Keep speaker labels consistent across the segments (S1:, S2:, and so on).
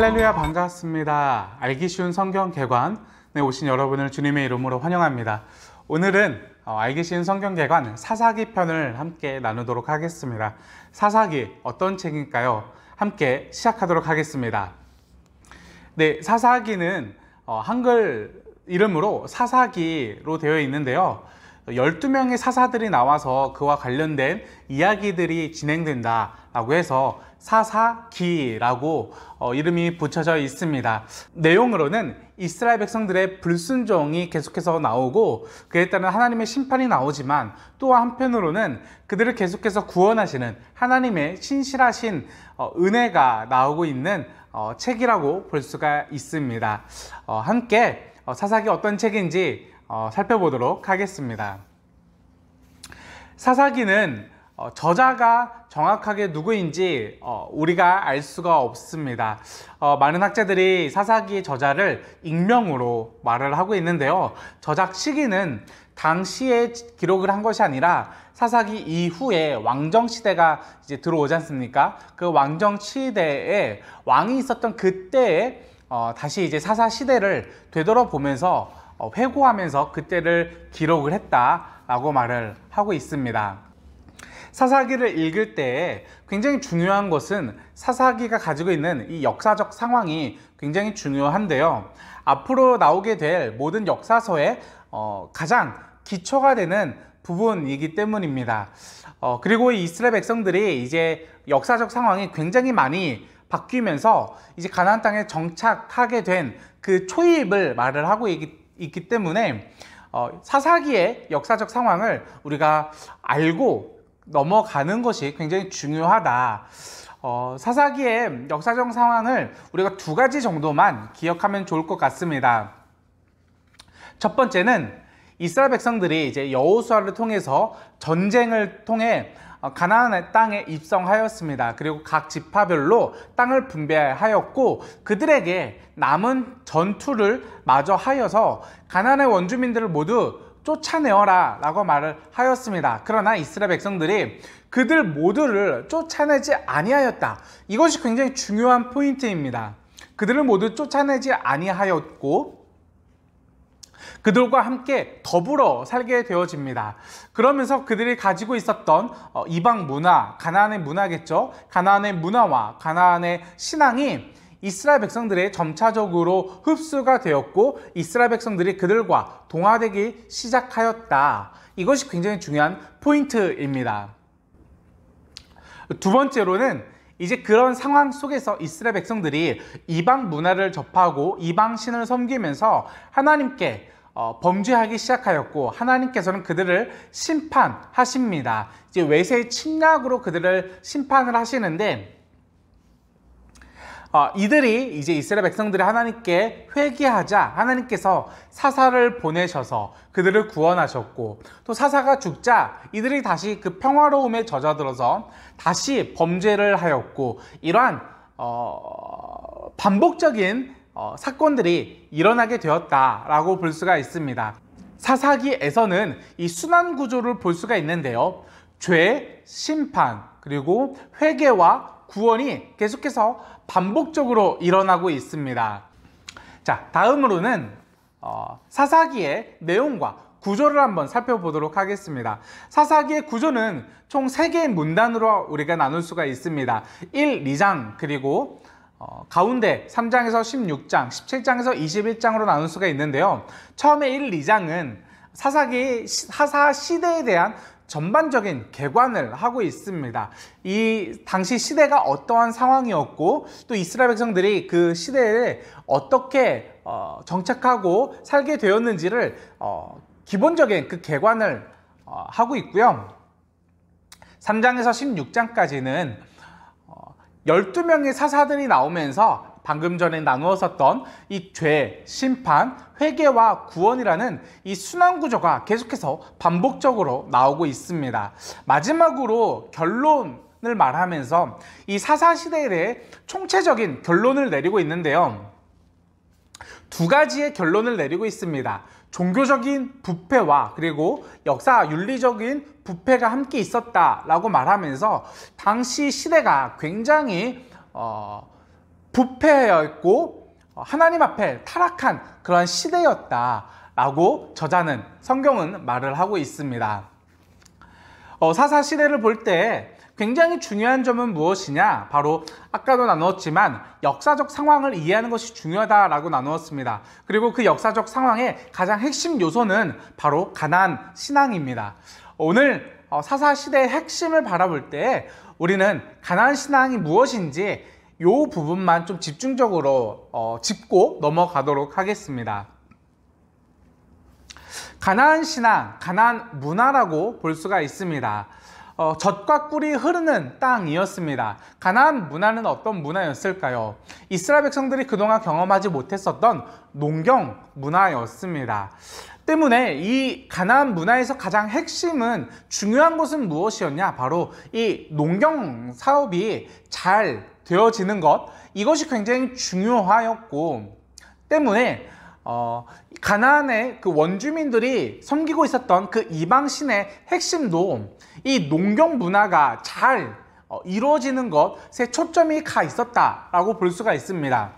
S1: 할렐루야, 반갑습니다. 알기 쉬운 성경 개관에 오신 여러분을 주님의 이름으로 환영합니다. 오늘은 알기 쉬운 성경 개관 사사기 편을 함께 나누도록 하겠습니다. 사사기 어떤 책일까요? 함께 시작하도록 하겠습니다. 네, 사사기는 한글 이름으로 사사기로 되어 있는데요. 12명의 사사들이 나와서 그와 관련된 이야기들이 진행된다라고 해서 사사기라고 이름이 붙여져 있습니다. 내용으로는 이스라엘 백성들의 불순종이 계속해서 나오고 그에 따른 하나님의 심판이 나오지만 또 한편으로는 그들을 계속해서 구원하시는 하나님의 신실하신 은혜가 나오고 있는 책이라고 볼 수가 있습니다. 함께 사사기 어떤 책인지 살펴보도록 하겠습니다. 사사기는 저자가 정확하게 누구인지 우리가 알 수가 없습니다. 많은 학자들이 사사기의 저자를 익명으로 말을 하고 있는데요. 저작 시기는 당시에 기록을 한 것이 아니라 사사기 이후에 왕정시대가 이제 들어오지 않습니까? 그 왕정시대에 왕이 있었던 그때에 다시 이제 사사시대를 되돌아보면서 회고하면서 그때를 기록을 했다라고 말을 하고 있습니다. 사사기를 읽을 때 굉장히 중요한 것은 사사기가 가지고 있는 이 역사적 상황이 굉장히 중요한데요. 앞으로 나오게 될 모든 역사서의 가장 기초가 되는 부분이기 때문입니다. 그리고 이 이스라엘 백성들이 이제 역사적 상황이 굉장히 많이 바뀌면서 이제 가나안 땅에 정착하게 된 그 초입을 말을 하고 있기 때문에 사사기의 역사적 상황을 우리가 알고 넘어가는 것이 굉장히 중요하다. 사사기의 역사적 상황을 우리가 두 가지 정도만 기억하면 좋을 것 같습니다. 첫 번째는 이스라엘 백성들이 이제 여호수아를 통해서 전쟁을 통해 가나안 땅에 입성하였습니다. 그리고 각 지파별로 땅을 분배하였고 그들에게 남은 전투를 마저 하여서 가나안의 원주민들을 모두 쫓아내어라 라고 말을 하였습니다. 그러나 이스라엘 백성들이 그들 모두를 쫓아내지 아니하였다. 이것이 굉장히 중요한 포인트입니다. 그들을 모두 쫓아내지 아니하였고 그들과 함께 더불어 살게 되어집니다. 그러면서 그들이 가지고 있었던 이방 문화, 가나안의 문화겠죠. 가나안의 문화와 가나안의 신앙이 이스라엘 백성들의 점차적으로 흡수가 되었고 이스라엘 백성들이 그들과 동화되기 시작하였다. 이것이 굉장히 중요한 포인트입니다. 두 번째로는 이제 그런 상황 속에서 이스라엘 백성들이 이방 문화를 접하고 이방 신을 섬기면서 하나님께 범죄하기 시작하였고 하나님께서는 그들을 심판하십니다. 이제 외세의 침략으로 그들을 심판을 하시는데 이들이 이제 이스라엘 백성들이 하나님께 회개하자 하나님께서 사사를 보내셔서 그들을 구원하셨고 또 사사가 죽자 이들이 다시 그 평화로움에 젖어들어서 다시 범죄를 하였고 이러한 반복적인 사건들이 일어나게 되었다라고 볼 수가 있습니다. 사사기에서는 이 순환 구조를 볼 수가 있는데요. 죄, 심판, 그리고 회개와 구원이 계속해서 반복적으로 일어나고 있습니다. 자, 다음으로는 사사기의 내용과 구조를 한번 살펴보도록 하겠습니다. 사사기의 구조는 총 3개의 문단으로 우리가 나눌 수가 있습니다. 1, 2장 그리고 가운데 3장에서 16장, 17장에서 21장으로 나눌 수가 있는데요. 처음에 1, 2장은 사사 시대에 대한 전반적인 개관을 하고 있습니다. 이 당시 시대가 어떠한 상황이었고 또 이스라엘 백성들이 그 시대에 어떻게 정착하고 살게 되었는지를 기본적인 그 개관을 하고 있고요. 3장에서 16장까지는 12명의 사사들이 나오면서 방금 전에 나누었었던 이 죄, 심판, 회개와 구원이라는 이 순환 구조가 계속해서 반복적으로 나오고 있습니다. 마지막으로 결론을 말하면서 이 사사시대에 대해 총체적인 결론을 내리고 있는데요. 두 가지의 결론을 내리고 있습니다. 종교적인 부패와 그리고 역사 윤리적인 부패가 함께 있었다라고 말하면서 당시 시대가 굉장히 부패였고 하나님 앞에 타락한 그러한 시대였다라고 저자는 성경은 말을 하고 있습니다. 사사 시대를 볼 때 굉장히 중요한 점은 무엇이냐? 바로 아까도 나누었지만 역사적 상황을 이해하는 것이 중요하다라고 나누었습니다. 그리고 그 역사적 상황의 가장 핵심 요소는 바로 가나안 신앙입니다. 오늘 사사 시대의 핵심을 바라볼 때 우리는 가나안 신앙이 무엇인지 이 부분만 좀 집중적으로 짚고 넘어가도록 하겠습니다. 가나안 신앙, 가나안 문화라고 볼 수가 있습니다. 젖과 꿀이 흐르는 땅이었습니다. 가나안 문화는 어떤 문화였을까요? 이스라엘 백성들이 그동안 경험하지 못했었던 농경 문화였습니다. 때문에 이 가나안 문화에서 가장 핵심은 중요한 것은 무엇이었냐? 바로 이 농경 사업이 잘 되어지는 것, 이것이 굉장히 중요하였고 때문에 가나안의 그 원주민들이 섬기고 있었던 그 이방신의 핵심도 이 농경 문화가 잘 이루어지는 것에 초점이 가 있었다라고 볼 수가 있습니다.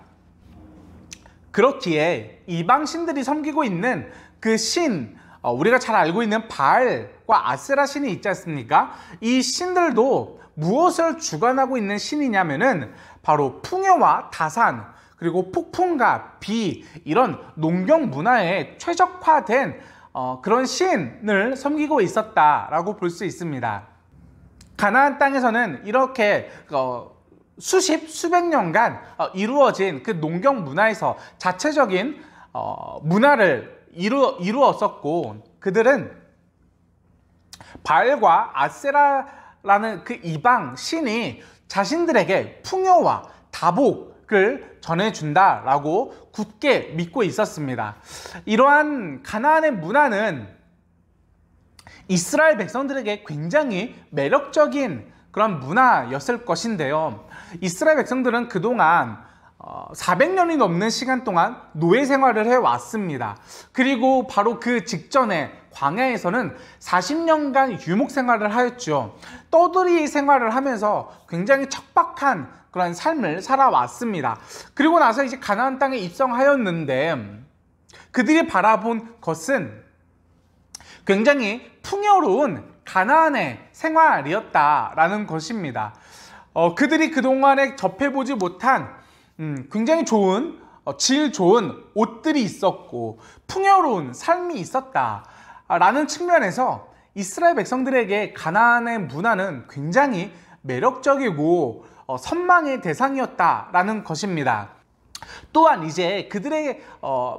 S1: 그렇기에 이방신들이 섬기고 있는 그 신, 우리가 잘 알고 있는 바알과 아세라 신이 있지 않습니까? 이 신들도 무엇을 주관하고 있는 신이냐면은 바로 풍요와 다산, 그리고 폭풍과 비, 이런 농경 문화에 최적화된 그런 신을 섬기고 있었다라고 볼 수 있습니다. 가나안 땅에서는 이렇게 수백 년간 이루어진 그 농경 문화에서 자체적인 문화를 이루었었고 그들은 바알과 아세라라는 그 이방 신이 자신들에게 풍요와 다복을 전해준다라고 굳게 믿고 있었습니다. 이러한 가나안의 문화는 이스라엘 백성들에게 굉장히 매력적인 그런 문화였을 것인데요. 이스라엘 백성들은 그동안 400년이 넘는 시간 동안 노예 생활을 해왔습니다. 그리고 바로 그 직전에 광야에서는 40년간 유목 생활을 하였죠. 떠돌이 생활을 하면서 굉장히 척박한 그런 삶을 살아왔습니다. 그리고 나서 이제 가나안 땅에 입성하였는데 그들이 바라본 것은 굉장히 풍요로운 가나안의 생활이었다라는 것입니다. 그들이 그동안에 접해보지 못한 굉장히 좋은 질 좋은 옷들이 있었고 풍요로운 삶이 있었다라는 측면에서 이스라엘 백성들에게 가나안의 문화는 굉장히 매력적이고 선망의 대상이었다라는 것입니다. 또한 이제 그들의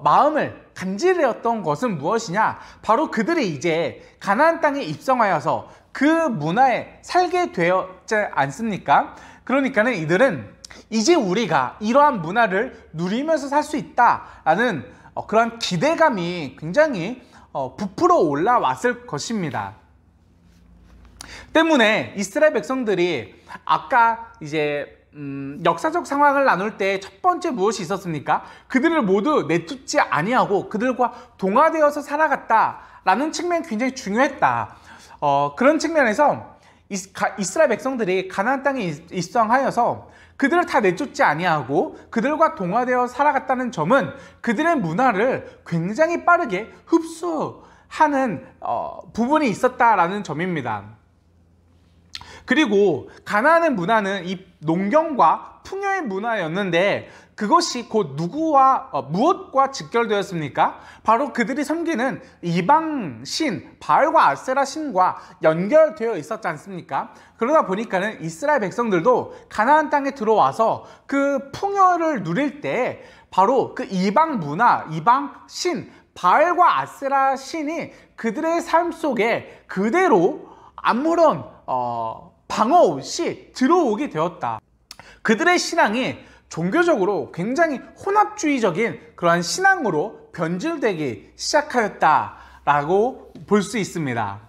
S1: 마음을 간지러웠던 것은 무엇이냐? 바로 그들이 이제 가나안 땅에 입성하여서 그 문화에 살게 되었지 않습니까? 그러니까는 이들은 이제 우리가 이러한 문화를 누리면서 살 수 있다라는 그런 기대감이 굉장히 부풀어 올라왔을 것입니다. 때문에 이스라엘 백성들이 아까 이제 역사적 상황을 나눌 때 첫 번째 무엇이 있었습니까? 그들을 모두 내쫓지 아니하고 그들과 동화되어서 살아갔다라는 측면이 굉장히 중요했다. 그런 측면에서 이스라엘 백성들이 가나안 땅에 입성하여서 그들을 다 내쫓지 아니하고 그들과 동화되어 살아갔다는 점은 그들의 문화를 굉장히 빠르게 흡수하는 부분이 있었다라는 점입니다. 그리고 가나안의 문화는 이 농경과 풍요의 문화였는데 그것이 곧 무엇과 직결되었습니까? 바로 그들이 섬기는 이방 신 바알과 아세라 신과 연결되어 있었지 않습니까? 그러다 보니까는 이스라엘 백성들도 가나안 땅에 들어와서 그 풍요를 누릴 때 바로 그 이방 문화, 이방 신 바알과 아세라 신이 그들의 삶 속에 그대로 아무런 방어 없이 들어오게 되었다. 그들의 신앙이 종교적으로 굉장히 혼합주의적인 그러한 신앙으로 변질되기 시작하였다라고 볼 수 있습니다.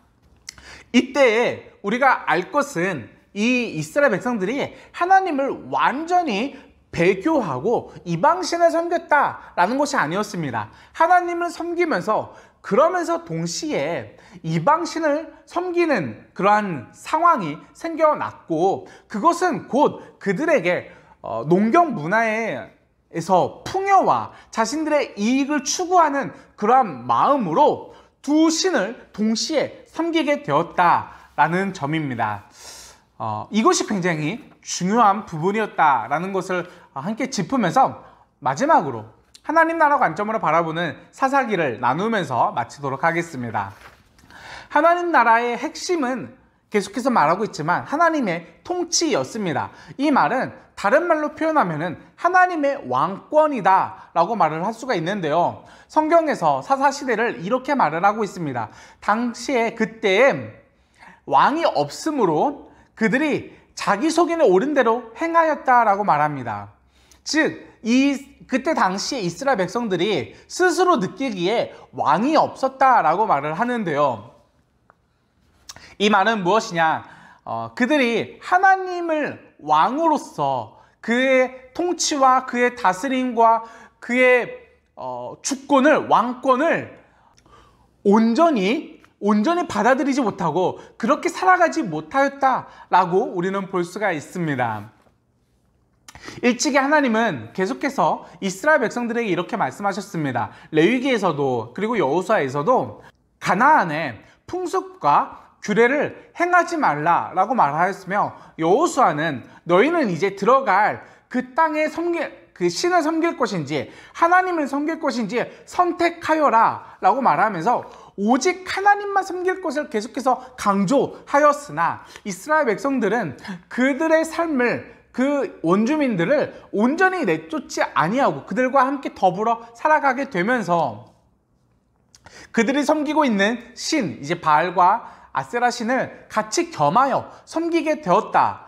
S1: 이때에 우리가 알 것은 이 이스라엘 백성들이 하나님을 완전히 배교하고 이방신을 섬겼다라는 것이 아니었습니다. 하나님을 섬기면서 그러면서 동시에 이방신을 섬기는 그러한 상황이 생겨났고 그것은 곧 그들에게 농경 문화에서 풍요와 자신들의 이익을 추구하는 그러한 마음으로 두 신을 동시에 섬기게 되었다라는 점입니다. 이것이 굉장히 중요한 부분이었다라는 것을 함께 짚으면서 마지막으로 하나님 나라 관점으로 바라보는 사사기를 나누면서 마치도록 하겠습니다. 하나님 나라의 핵심은 계속해서 말하고 있지만 하나님의 통치였습니다. 이 말은 다른 말로 표현하면 하나님의 왕권이다 라고 말을 할 수가 있는데요. 성경에서 사사시대를 이렇게 말을 하고 있습니다. 당시에 그때에 왕이 없으므로 그들이 자기 속에는 옳은 대로 행하였다라고 말합니다. 즉 그때 당시에 이스라엘 백성들이 스스로 느끼기에 왕이 없었다라고 말을 하는데요. 이 말은 무엇이냐? 그들이 하나님을 왕으로서 그의 통치와 그의 다스림과 그의 주권을, 왕권을 온전히 받아들이지 못하고 그렇게 살아가지 못하였다라고 우리는 볼 수가 있습니다. 일찍이 하나님은 계속해서 이스라엘 백성들에게 이렇게 말씀하셨습니다. 레위기에서도 그리고 여호수아에서도 가나안의 풍습과 규례를 행하지 말라라고 말하였으며, 여호수아는 너희는 이제 들어갈 그 땅에 그 신을 섬길 것인지 하나님을 섬길 것인지 선택하여라 라고 말하면서 오직 하나님만 섬길 것을 계속해서 강조하였으나 이스라엘 백성들은 그들의 삶을, 그 원주민들을 온전히 내쫓지 아니하고 그들과 함께 더불어 살아가게 되면서 그들이 섬기고 있는 신, 이제 바알과 아세라 신을 같이 겸하여 섬기게 되었다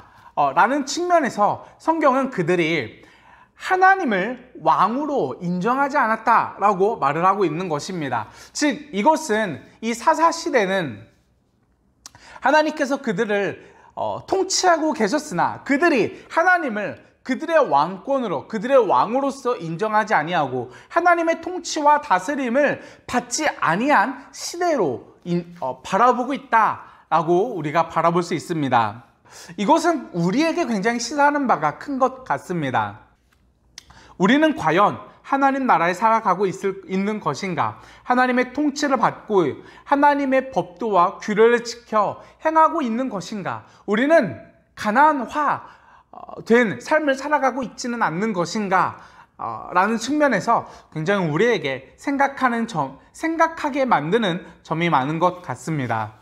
S1: 라는 측면에서 성경은 그들이 하나님을 왕으로 인정하지 않았다라고 말을 하고 있는 것입니다. 즉 이것은 이 사사시대는 하나님께서 그들을 통치하고 계셨으나 그들이 하나님을 그들의 왕권으로, 그들의 왕으로서 인정하지 아니하고 하나님의 통치와 다스림을 받지 아니한 시대로 바라보고 있다라고 우리가 바라볼 수 있습니다. 이것은 우리에게 굉장히 시사하는 바가 큰 것 같습니다. 우리는 과연 하나님 나라에 살아가고 있는 것인가? 하나님의 통치를 받고 하나님의 법도와 규례를 지켜 행하고 있는 것인가? 우리는 가나안화 된 삶을 살아가고 있지는 않는 것인가? 라는 측면에서 굉장히 우리에게 생각하게 만드는 점이 많은 것 같습니다.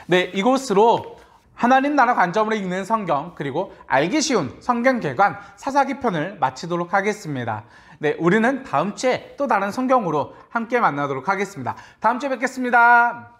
S1: 네, 이것으로 하나님 나라 관점으로 읽는 성경, 그리고 알기 쉬운 성경개관 사사기 편을 마치도록 하겠습니다. 네, 우리는 다음 주에 또 다른 성경으로 함께 만나도록 하겠습니다. 다음 주에 뵙겠습니다.